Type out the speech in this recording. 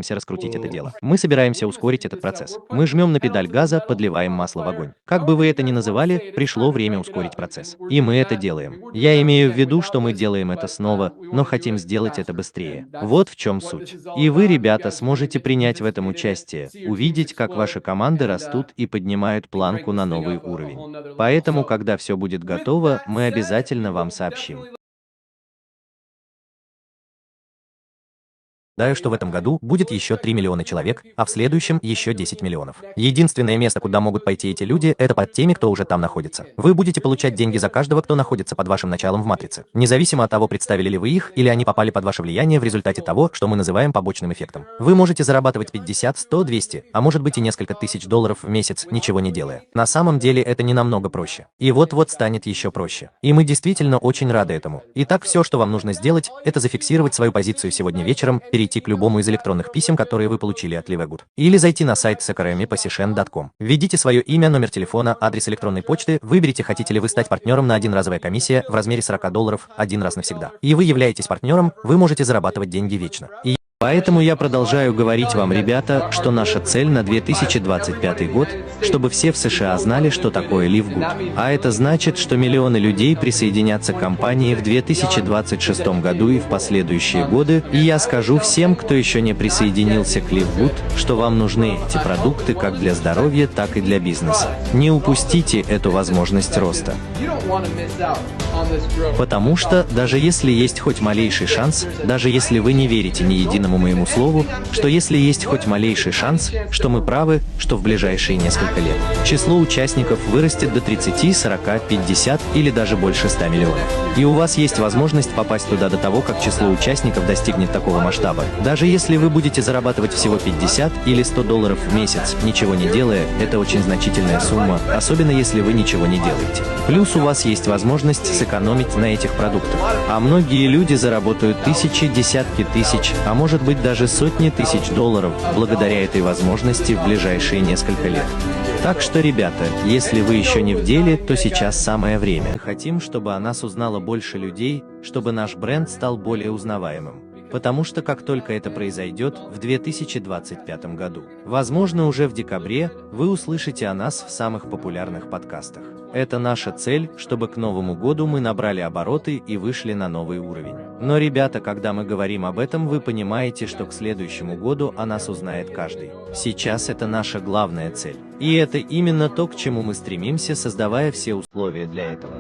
собираемся раскрутить это дело. Мы собираемся ускорить этот процесс. Мы жмем на педаль газа, подливаем масло в огонь. Как бы вы это ни называли, пришло время ускорить процесс. И мы это делаем. Я имею в виду, что мы делаем это снова, но хотим сделать это быстрее. Вот в чем суть. И вы, ребята, сможете принять в этом участие, увидеть, как ваши команды растут и поднимают планку на новый уровень. Поэтому, когда все будет готово, мы обязательно вам сообщим. Ожидаю, что в этом году будет еще 3 миллиона человек, а в следующем еще 10 миллионов. Единственное место, куда могут пойти эти люди, это под теми, кто уже там находится. Вы будете получать деньги за каждого, кто находится под вашим началом в матрице. Независимо от того, представили ли вы их, или они попали под ваше влияние в результате того, что мы называем побочным эффектом. Вы можете зарабатывать 50, 100, 200, а может быть и несколько тысяч долларов в месяц, ничего не делая. На самом деле это не намного проще. И вот-вот станет еще проще. И мы действительно очень рады этому. Итак, все, что вам нужно сделать, это зафиксировать свою позицию сегодня вечером, перейти к любому из электронных писем, которые вы получили от Livegood, или зайти на сайт skrmposition.com. Введите свое имя, номер телефона, адрес электронной почты, выберите, хотите ли вы стать партнером на разовая комиссия в размере $40 один раз навсегда. И вы являетесь партнером, вы можете зарабатывать деньги вечно. Поэтому я продолжаю говорить вам, ребята, что наша цель на 2025 год, чтобы все в США знали, что такое LiveGood. А это значит, что миллионы людей присоединятся к компании в 2026 году и в последующие годы, и я скажу всем, кто еще не присоединился к LiveGood, что вам нужны эти продукты как для здоровья, так и для бизнеса. Не упустите эту возможность роста. Потому что, даже если есть хоть малейший шанс, даже если вы не верите ни единому моему слову, что если есть хоть малейший шанс, что мы правы, что в ближайшие несколько лет число участников вырастет до 30, 40, 50 или даже больше 100 миллионов. И у вас есть возможность попасть туда до того, как число участников достигнет такого масштаба. Даже если вы будете зарабатывать всего 50 или 100 долларов в месяц, ничего не делая, это очень значительная сумма, особенно если вы ничего не делаете. Плюс у вас есть возможность сэкономить на этих продуктах. А многие люди заработают тысячи, десятки тысяч, а может быть даже сотни тысяч долларов благодаря этой возможности в ближайшие несколько лет. Так что, ребята, если вы еще не в деле, то сейчас самое время. Мы хотим, чтобы о нас узнало больше людей, чтобы наш бренд стал более узнаваемым. Потому что как только это произойдет в 2025 году, возможно уже в декабре, вы услышите о нас в самых популярных подкастах. Это наша цель, чтобы к Новому году мы набрали обороты и вышли на новый уровень. Но, ребята, когда мы говорим об этом, вы понимаете, что к следующему году о нас узнает каждый. Сейчас это наша главная цель. И это именно то, к чему мы стремимся, создавая все условия для этого.